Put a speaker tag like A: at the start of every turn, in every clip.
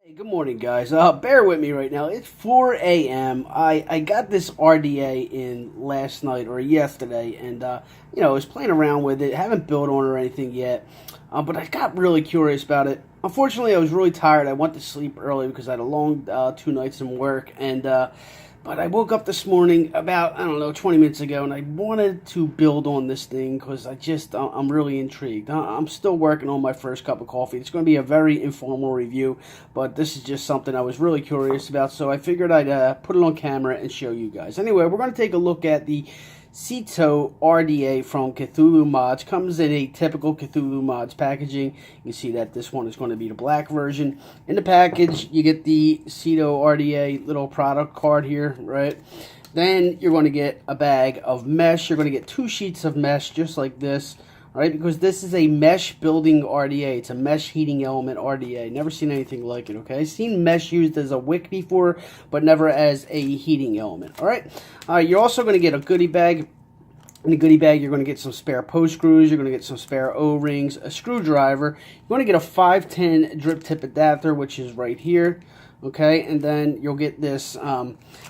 A: Hey, good morning, guys. Bear with me right now. It's 4 a.m. I got this RDA in last night or yesterday, and I was playing around with it. Haven't built on it or anything yet, but I got really curious about it. Unfortunately, I was really tired. I went to sleep early because I had a long 2 nights in work, and but I woke up this morning about, I don't know, 20 minutes ago, and I wanted to build on this thing because I'm really intrigued. I'm still working on my first cup of coffee. It's going to be a very informal review, but this is just something I was really curious about, so I figured I'd put it on camera and show you guys. Anyway, we're going to take a look at the Ceto RDA from Cthulhu Mods. Comes in a typical Cthulhu Mods packaging. You see that this one is going to be the black version. In the package, you get the Ceto RDA little product card here, right? Then you're going to get a bag of mesh. You're going to get 2 sheets of mesh just like this, right? Because this is a mesh building RDA. It's a mesh heating element RDA. Never seen anything like it, okay? I've seen mesh used as a wick before, but never as a heating element, all right? You're also going to get a goodie bag. In the goodie bag, you're going to get some spare post screws. You're going to get some spare O-rings, a screwdriver. You're going to get a 510 drip tip adapter, which is right here, okay? And then you'll get this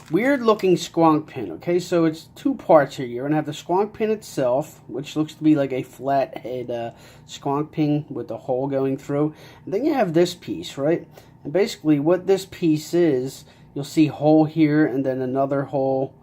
A: weird-looking squonk pin, okay? So it's 2 parts here. You're going to have the squonk pin itself, which looks to be like a flat head squonk pin with a hole going through. And then you have this piece, right? And basically what this piece is, you'll see hole here and then another hole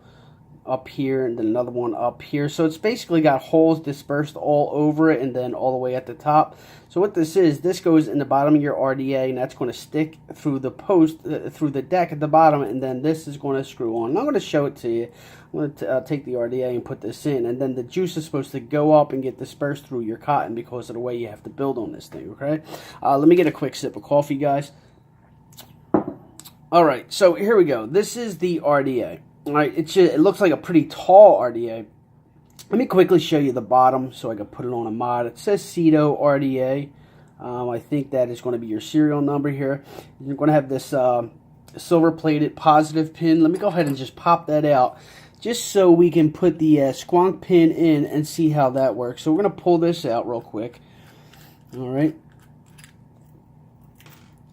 A: up here and then another one up here. So it's basically got holes dispersed all over it and then all the way at the top. So what this is, this goes in the bottom of your RDA, and that's going to stick through the post, through the deck at the bottom, and then this is going to screw on. And I'm going to show it to you. I'm going to take the RDA and put this in, and then the juice is supposed to go up and get dispersed through your cotton because of the way you have to build on this thing, okay? Let me get a quick sip of coffee, guys. All right, so here we go. This is the RDA. All right, it looks like a pretty tall RDA. Let me quickly show you the bottom so I can put it on a mod. It says Ceto RDA. I think that is going to be your serial number here. You're going to have this silver-plated positive pin. Let me go ahead and just pop that out just so we can put the squonk pin in and see how that works. So we're going to pull this out real quick. All right.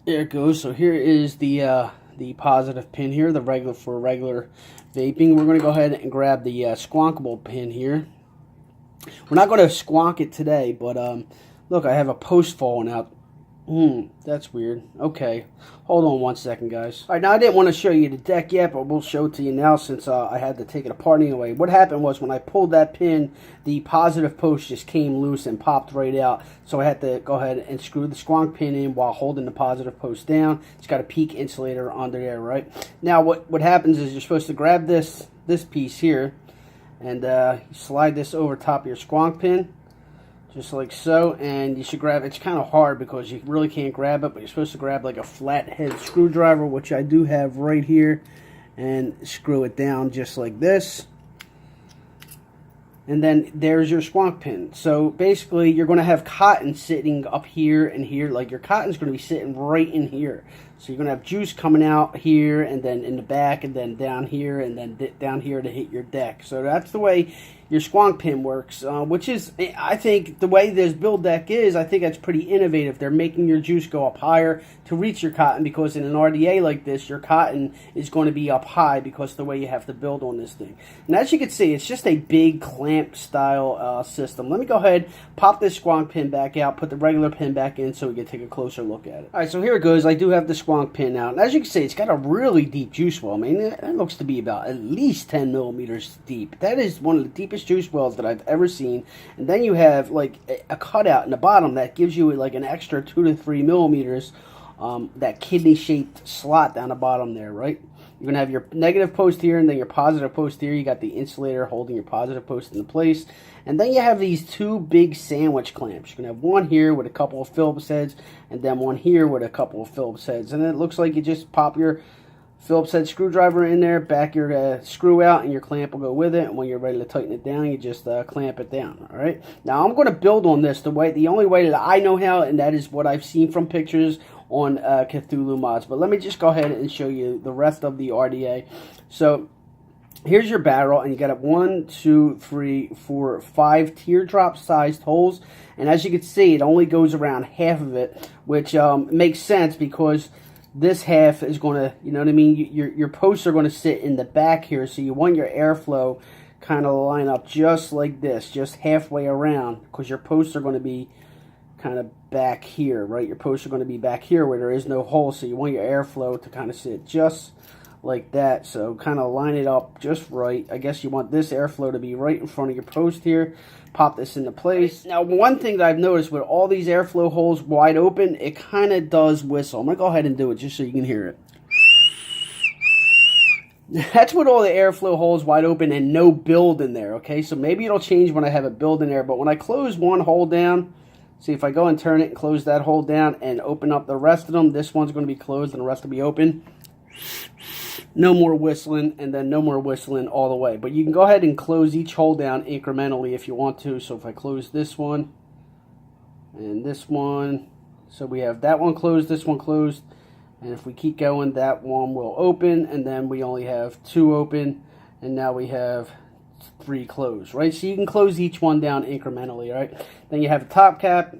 A: There it goes. So here is the positive pin here, the regular vaping. We're going to go ahead and grab the squonkable pin here. We're not going to squonk it today, but look, I have a post falling out. That's weird. Okay, hold on one second, guys. All right, now I didn't want to show you the deck yet, but we'll show it to you now since I had to take it apart anyway. What happened was when I pulled that pin, the positive post just came loose and popped right out. So I had to go ahead and screw the squonk pin in while holding the positive post down. It's got a peak insulator under there, right? Now what happens is you're supposed to grab this piece here and you slide this over top of your squonk pin. Just like so, and you should grab, it's kind of hard because you really can't grab it, but you're supposed to grab like a flathead screwdriver, which I do have right here, and screw it down just like this. And then there's your squonk pin. So basically you're going to have cotton sitting up here and here, like your cotton's going to be sitting right in here. So you're going to have juice coming out here and then in the back and then down here and then down here to hit your deck. So that's the way your squonk pin works, which is, I think, the way this build deck is, I think that's pretty innovative. They're making your juice go up higher to reach your cotton because in an RDA like this, your cotton is going to be up high because of the way you have to build on this thing. And as you can see, it's just a big clamp style system. Let me go ahead, pop this squonk pin back out, put the regular pin back in so we can take a closer look at it. All right, so here it goes. I do have the squonk pin out. And as you can see, it's got a really deep juice well. I mean, that looks to be about at least 10 millimeters deep. That is one of the deepest juice wells that I've ever seen. And then you have like a cutout in the bottom that gives you like an extra 2 to 3 millimeters, that kidney shaped slot down the bottom there, right? You're going to have your negative post here and then your positive post here. You got the insulator holding your positive post into place. And then you have these 2 big sandwich clamps. You're going to have one here with a couple of Phillips heads and then one here with a couple of Phillips heads. And it looks like you just pop your Phillips head screwdriver in there, back your screw out, and your clamp will go with it. And when you're ready to tighten it down, you just clamp it down. All right. Now I'm going to build on this the only way that I know how, and that is what I've seen from pictures on Cthulhu Mods. But let me just go ahead and show you the rest of the RDA. So here's your barrel, and you got 1, 2, 3, 4, 5 teardrop sized holes. And as you can see, it only goes around half of it, which makes sense because this half is going to, you know what I mean, your posts are going to sit in the back here, so you want your airflow kind of line up just like this, just halfway around, because your posts are going to be kind of back here, right? Your posts are going to be back here where there is no hole, so you want your airflow to kind of sit just like that. So kind of line it up just right. I guess you want this airflow to be right in front of your post here. Pop this into place. Now, one thing that I've noticed with all these airflow holes wide open, it kind of does whistle. I'm going to go ahead and do it just so you can hear it. That's with all the airflow holes wide open and no build in there, okay? So maybe it'll change when I have a build in there, but when I close one hole down, see if I go and turn it and close that hole down and open up the rest of them, this one's going to be closed and the rest will be open. No more whistling, and then no more whistling all the way. But you can go ahead and close each hole down incrementally if you want to. So if I close this one and this one, so we have that one closed, this one closed. And if we keep going, that one will open, and then we only have 2 open, and now we have 3 closed, right? So you can close each one down incrementally, right? Then you have a top cap.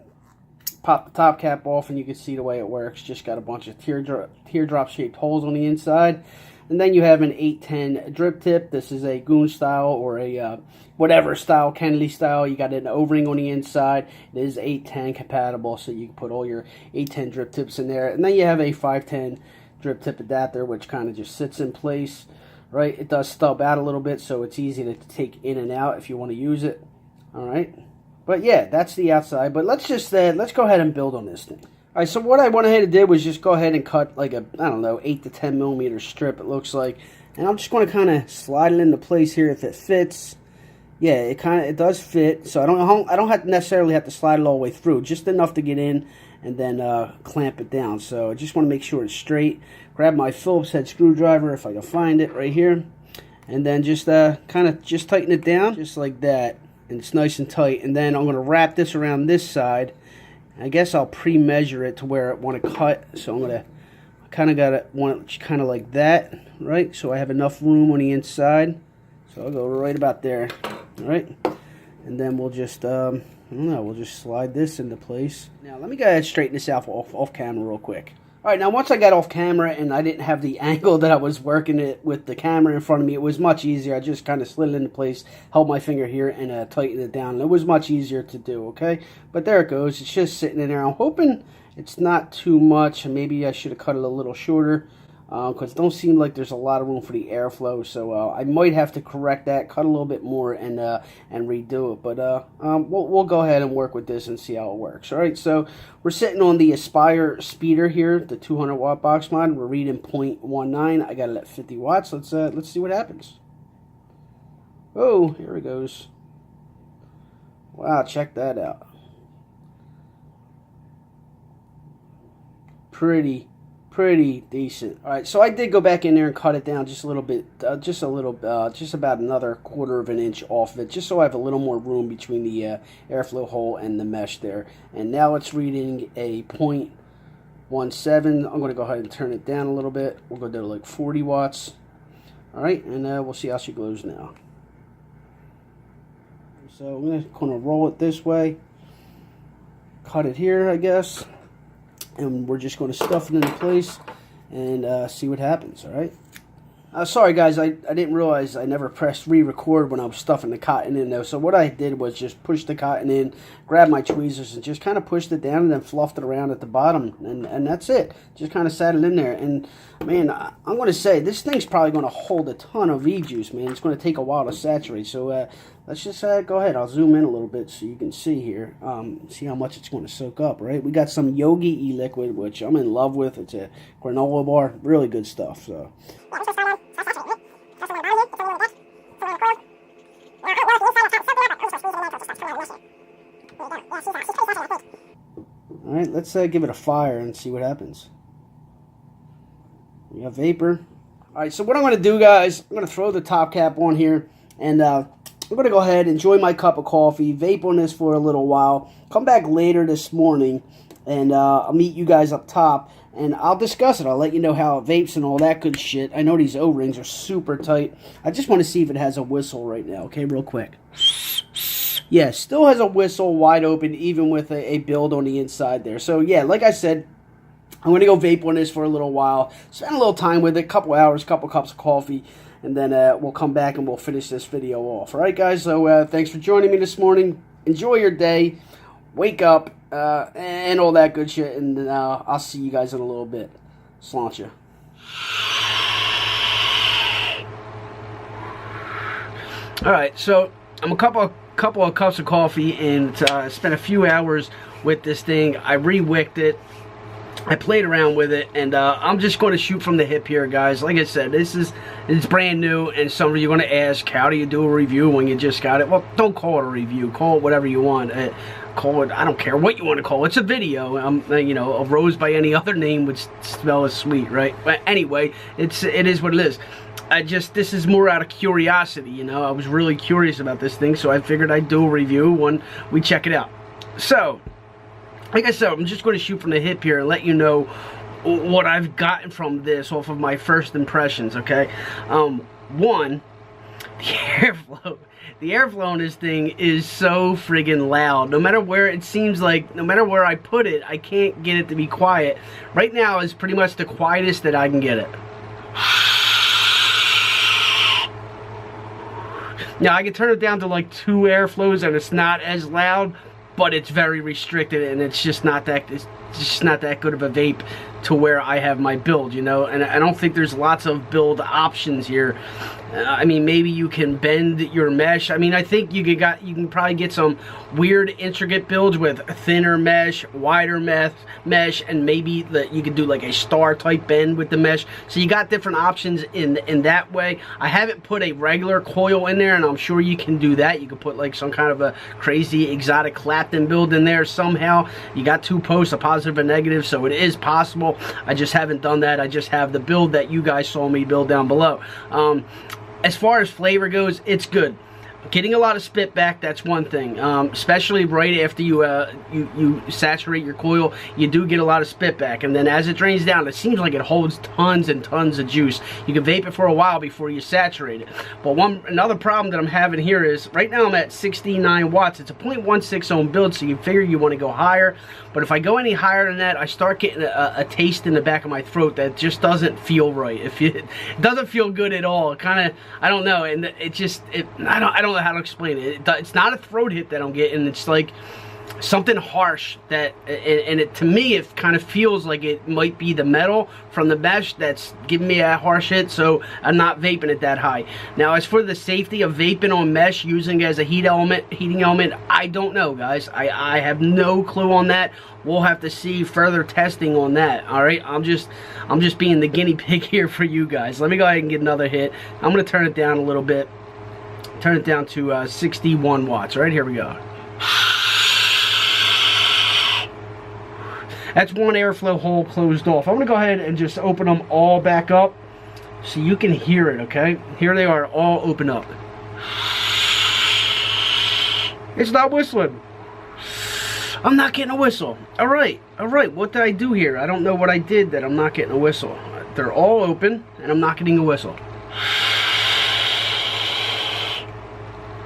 A: Pop the top cap off, and you can see the way it works. Just got a bunch of teardrop-shaped holes on the inside. And then you have an 810 drip tip. This is a Goon style or a whatever style, Kennedy style. You got an O-ring on the inside. It is 810 compatible, so you can put all your 810 drip tips in there. And then you have a 510 drip tip adapter, which kind of just sits in place, right? It does stub out a little bit, so it's easy to take in and out if you want to use it. All right. But yeah, that's the outside. But let's just let's go ahead and build on this thing. All right, so what I went ahead and did was just go ahead and cut like a, I don't know, 8 to 10 millimeter strip, it looks like. And I'm just going to kind of slide it into place here if it fits. Yeah, it does fit. So I don't have to necessarily have to slide it all the way through, just enough to get in and then clamp it down. So I just want to make sure it's straight. Grab my Phillips head screwdriver if I can find it right here. And then just kind of just tighten it down just like that. And it's nice and tight. And then I'm going to wrap this around this side. I guess I'll pre-measure it to where I want to cut. So I'm going to want it kind of like that, right? So I have enough room on the inside. So I'll go right about there, all right? And then we'll just, I don't know, we'll just slide this into place. Now let me go ahead and straighten this out off camera real quick. All right, now once I got off camera and I didn't have the angle that I was working it with the camera in front of me, it was much easier. I just kind of slid it into place, held my finger here, and tightened it down. It was much easier to do, okay? But there it goes. It's just sitting in there. I'm hoping it's not too much. Maybe I should have cut it a little shorter because it don't seem like there's a lot of room for the airflow. So I might have to correct that, cut a little bit more, and redo it. But we'll go ahead and work with this and see how it works. All right, so we're sitting on the Aspire speeder here, the 200 watt box mod. We're reading 0.19. I got it at 50 watts. Let's see what happens. Oh, here it goes. Wow, check that out. Pretty decent. All right, so I did go back in there and cut it down just a little bit, just about another 1/4 of an inch off of it, just so I have a little more room between the airflow hole and the mesh there. And now it's reading a 0.17. I'm going to go ahead and turn it down a little bit. We'll go down to like 40 watts. All right, and we'll see how she glows now. So I'm going to roll it this way, cut it here, I guess. And we're just going to stuff it into place and see what happens, all right? Sorry, guys, I didn't realize I never pressed re-record when I was stuffing the cotton in there. So what I did was just push the cotton in, grab my tweezers, and just kind of pushed it down and then fluffed it around at the bottom. And that's it. Just kind of sat it in there. And, man, I'm going to say, this thing's probably going to hold a ton of E-juice, man. It's going to take a while to saturate. So let's just go ahead. I'll zoom in a little bit so you can see here. See how much it's going to soak up, right? We got some Yogi E-liquid, which I'm in love with. It's a granola bar. Really good stuff, so... Alright, let's give it a fire and see what happens. We have vapor. Alright, so what I'm going to do, guys, I'm going to throw the top cap on here, and I'm going to go ahead, enjoy my cup of coffee, vape on this for a little while, come back later this morning, and I'll meet you guys up top, and I'll discuss it. I'll let you know how it vapes and all that good shit. I know these O-rings are super tight. I just want to see if it has a whistle right now, okay, real quick. Yeah, still has a whistle wide open, even with a build on the inside there. So, yeah, like I said, I'm going to go vape on this for a little while, spend a little time with it, couple hours, couple cups of coffee, and then we'll come back and we'll finish this video off. All right, guys, so thanks for joining me this morning. Enjoy your day, wake up, and all that good shit, and I'll see you guys in a little bit. Sláinte. All right, so I'm a couple of cups of coffee and spent a few hours with this thing. I re-wicked it. I played around with it, and I'm just going to shoot from the hip here, guys. Like I said, it's brand new, and some of you are going to ask, how do you do a review when you just got it? Well, don't call it a review. Call it whatever you want. Call it, I don't care what you want to call it. It's a video. You know, a rose by any other name would smell as sweet, right? But anyway, it is what it is. This is more out of curiosity, you know. I was really curious about this thing, so I figured I'd do a review when we check it out. So, like I said, I'm just going to shoot from the hip here and let you know what I've gotten from this off of my first impressions, okay? One, the airflow. The airflow on this thing is so friggin' loud. No matter where, it seems like, no matter where I put it, I can't get it to be quiet. Right now is pretty much the quietest that I can get it. Now, I can turn it down to like 2 airflows and it's not as loud, but it's very restricted, and it's just not that good of a vape to where I have my build, you know. And I don't think there's lots of build options here. I mean, maybe you can bend your mesh. I mean, I think you can probably get some weird intricate builds with thinner mesh, wider mesh, and maybe you could do like a star type bend with the mesh. So you got different options in that way. I haven't put a regular coil in there, and I'm sure you can do that. You could put like some kind of a crazy exotic Clapton build in there somehow. You got 2 posts, a positive and negative, so it is possible. I just haven't done that. I just have the build that you guys saw me build down below. As far as flavor goes, it's good. Getting a lot of spit back, that's one thing. Especially right after you saturate your coil, you do get a lot of spit back. And then as it drains down, it seems like it holds tons and tons of juice. You can vape it for a while before you saturate it. But another problem that I'm having here is, right now I'm at 69 watts. It's a 0.16 ohm build, so you figure you want to go higher. But if I go any higher than that, I start getting a taste in the back of my throat that just doesn't feel right. It doesn't feel good at all. Kind of, I don't know, and I don't know how to explain it. It's not a throat hit that I'm getting. It's like something harsh that, and to me, it kind of feels like it might be the metal from the mesh that's giving me a harsh hit, so I'm not vaping it that high. Now, as for the safety of vaping on mesh using it as a heating element, I don't know, guys. I have no clue on that. We'll have to see further testing on that. All right, I'm just being the guinea pig here for you guys. Let me go ahead and get another hit. I'm gonna turn it down a little bit. Turn it down to 61 watts. All right, here we go. That's one airflow hole closed off. I'm going to go ahead and just open them all back up so you can hear it, okay? Here they are, all open up. It's not whistling. I'm not getting a whistle. All right. What did I do here? I don't know what I did that I'm not getting a whistle. They're all open, and I'm not getting a whistle.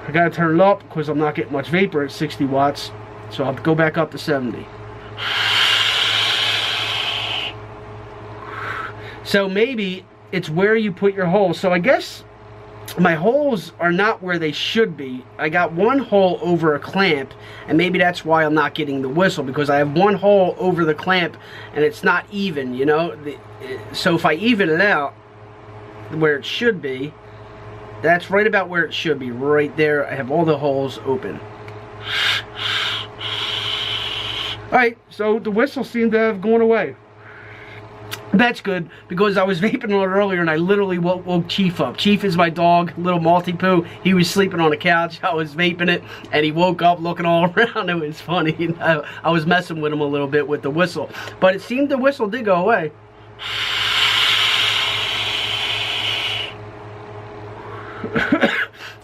A: I got to turn it up because I'm not getting much vapor at 60 watts. So I'll go back up to 70. So maybe it's where you put your holes. So I guess my holes are not where they should be. I got one hole over a clamp, and maybe that's why I'm not getting the whistle, because I have one hole over the clamp and it's not even, you know. So if I even it out where it should be, that's right about where it should be, right there. I have all the holes open. Alright, so the whistle seemed to have gone away. That's good, because I was vaping on it earlier and I literally woke Chief up. Chief is my dog, little Maltipoo. He was sleeping on the couch. I was vaping it and he woke up looking all around. It was funny. You know, I was messing with him a little bit with the whistle. But it seemed the whistle did go away.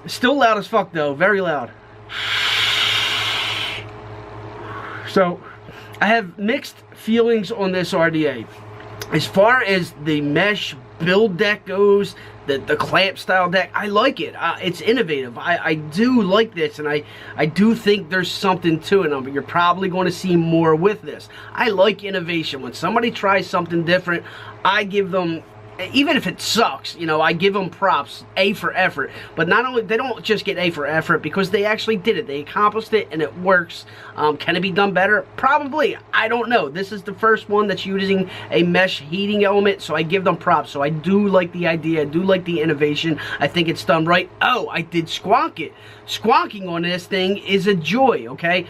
A: Still loud as fuck though, very loud. So, I have mixed feelings on this RDA. As far as the mesh build deck goes, the clamp style deck, I like it. It's innovative. I do like this, and I do think there's something to it. But you're probably going to see more with this. I like innovation. When somebody tries something different, I give them, even if it sucks, you know, I give them props, A for effort. But not only, they don't just get A for effort because they actually did it. They accomplished it and it works. Can it be done better? Probably. I don't know. This is the first one that's using a mesh heating element, so I give them props. So I do like the idea. I do like the innovation. I think it's done right. Oh, I did squonk it. Squonking on this thing is a joy, okay?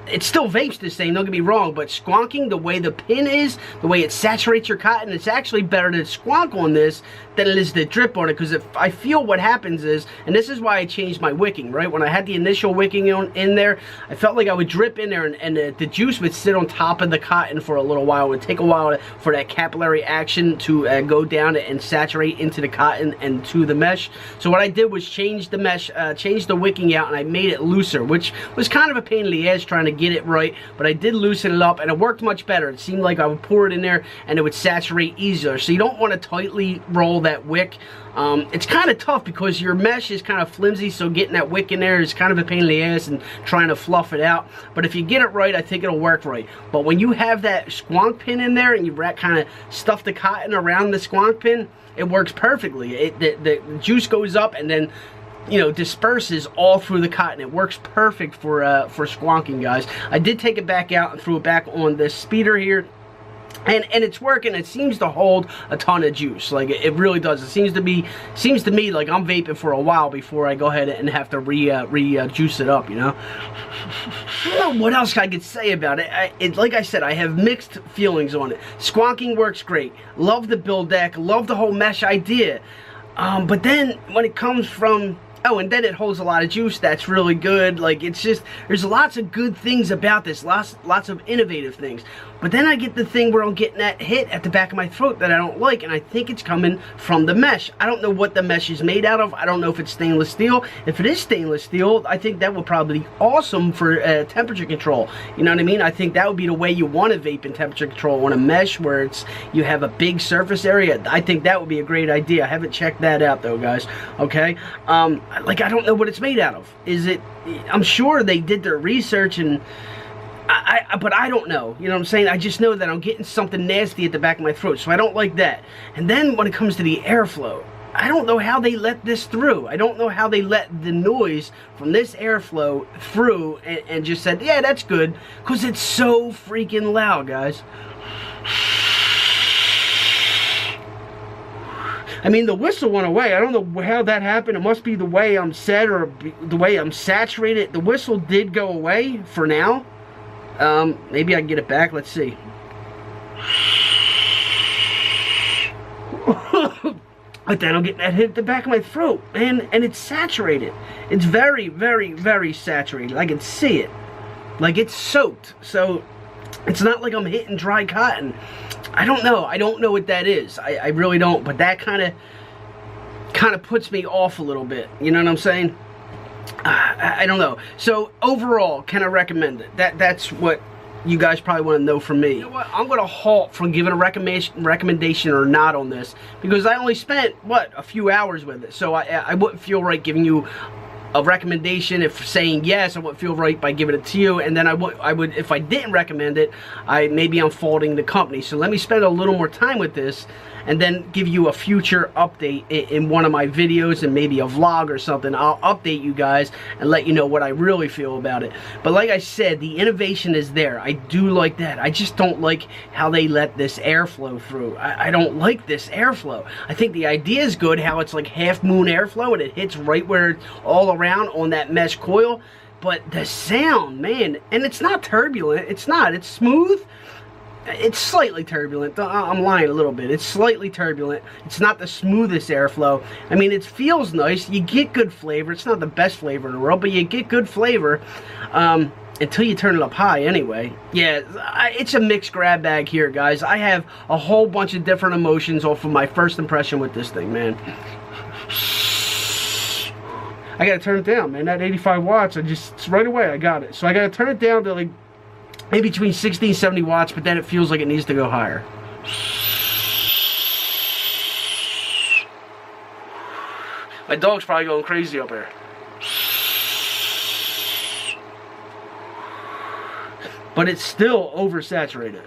A: It still vapes the same, don't get me wrong, but squonking, the way the pin is, the way it saturates your cotton, it's actually better to squonk on this than it is to drip on it, because if I feel what happens is, and this is why I changed my wicking, right? When I had the initial wicking in there, I felt like I would drip in there and the juice would sit on top of the cotton for a little while. It would take a while for that capillary action to go down and saturate into the cotton and to the mesh. So what I did was change the mesh, change the wicking out, and I made it looser, which was kind of a pain in the ass trying to get it right, but I did loosen it up and it worked much better. It seemed like I would pour it in there and it would saturate easier. So you don't want to tightly roll that wick. It's kind of tough because your mesh is kind of flimsy, so getting that wick in there is kind of a pain in the ass and trying to fluff it out. But if you get it right, I think it'll work right. But when you have that squonk pin in there and you kind of stuff the cotton around the squonk pin, it works perfectly. The juice goes up and then, you know, disperses all through the cotton. It works perfect for squonking, guys. I did take it back out and threw it back on this speeder here. And it's working. It seems to hold a ton of juice. Like, it really does. It seems to me like I'm vaping for a while before I go ahead and have to juice it up, you know. I don't know what else I could say about it. Like I said, I have mixed feelings on it. Squonking works great. Love the build deck. Love the whole mesh idea. But then when it comes from, oh, and then it holds a lot of juice. That's really good. Like, it's just, there's lots of good things about this. Lots of innovative things. But then I get the thing where I'm getting that hit at the back of my throat that I don't like, and I think it's coming from the mesh. I don't know what the mesh is made out of. I don't know if it's stainless steel. If it is stainless steel, I think that would probably be awesome for temperature control. You know what I mean? I think that would be the way you want to vape in temperature control, on a mesh where you have a big surface area. I think that would be a great idea. I haven't checked that out though, guys. Okay? Like, I don't know what it's made out of. I'm sure they did their research, and but I don't know, you know what I'm saying? I just know that I'm getting something nasty at the back of my throat, so I don't like that. And then when it comes to the airflow, I don't know how they let this through. I don't know how they let the noise from this airflow through and just said, yeah, that's good, because it's so freaking loud, guys. I mean, the whistle went away. I don't know how that happened. It must be the way I'm set or the way I'm saturated. The whistle did go away for now. Maybe I can get it back. Let's see. But then I'm getting that hit at the back of my throat, and it's saturated. It's very, very, very saturated. I can see it. Like, it's soaked. So it's not like I'm hitting dry cotton. I don't know. I don't know what that is. I really don't. But that kind of puts me off a little bit. You know what I'm saying? I don't know. So overall, can I recommend it? That's what you guys probably want to know from me. You know what? I'm going to halt from giving a recommendation or not on this, because I only spent, what, a few hours with it. So I wouldn't feel right giving you a recommendation. If saying yes, I wouldn't feel right by giving it to you, and then I would if I didn't recommend it, maybe I'm faulting the company. So let me spend a little more time with this, and then give you a future update in one of my videos, and maybe a vlog or something. I'll update you guys and let you know what I really feel about it. But like I said, the innovation is there. I do like that. I just don't like how they let this airflow through. I don't like this airflow. I think the idea is good, how it's like half moon airflow and it hits right where it's all around on that mesh coil. But the sound, man, and it's not turbulent. It's not. It's smooth. It's slightly turbulent. I'm lying a little bit. It's slightly turbulent. It's not the smoothest airflow. I mean, it feels nice. You get good flavor. It's not the best flavor in the world, but you get good flavor until you turn it up high anyway. Yeah, it's a mixed grab bag here, guys. I have a whole bunch of different emotions off of my first impression with this thing, man. I gotta turn it down, man. That 85 watts, right away I got it. So I gotta turn it down to like maybe between 60 and 70 watts, but then it feels like it needs to go higher. My dog's probably going crazy up here. But it's still oversaturated.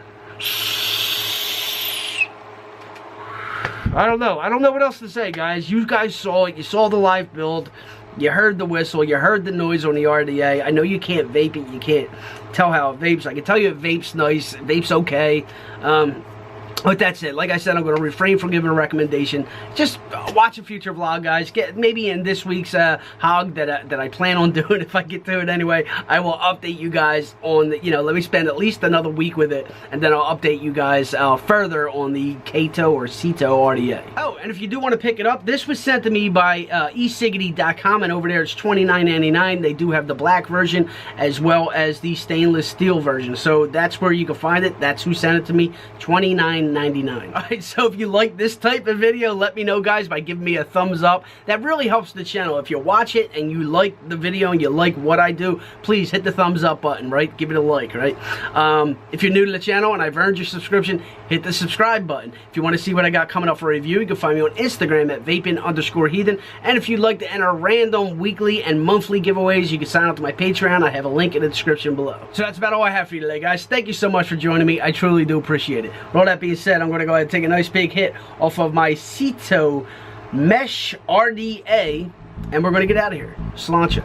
A: I don't know. I don't know what else to say, guys. You guys saw it. You saw the live build. You heard the whistle. You heard the noise on the RDA. I know you can't vape it. You can't tell how it vapes. I can tell you it vapes nice. It vapes okay. But that's it. Like I said, I'm going to refrain from giving a recommendation. Just watch a future vlog, guys. Get maybe in this week's hog that I plan on doing, if I get to it anyway. I will update you guys on the, let me spend at least another week with it, and then I'll update you guys further on the Ceto or Ceto RDA. Oh, and if you do want to pick it up, this was sent to me by eciggity.com, and over there it's $29.99. They do have the black version as well as the stainless steel version, so that's where you can find it. That's who sent it to me. $29.99. Alright, so if you like this type of video, let me know, guys, by giving me a thumbs up. That really helps the channel. If you watch it and you like the video and you like what I do, please hit the thumbs up button, right? Give it a like, right? If you're new to the channel and I've earned your subscription, hit the subscribe button. If you want to see what I got coming up for review, you can find me on Instagram at vaping_heathen. And if you'd like to enter random weekly and monthly giveaways, you can sign up to my Patreon. I have a link in the description below. So that's about all I have for you today, guys. Thank you so much for joining me. I truly do appreciate it. With all that being said, I'm going to go ahead and take a nice big hit off of my Ceto Mesh RDA, and we're going to get out of here. Sláinte.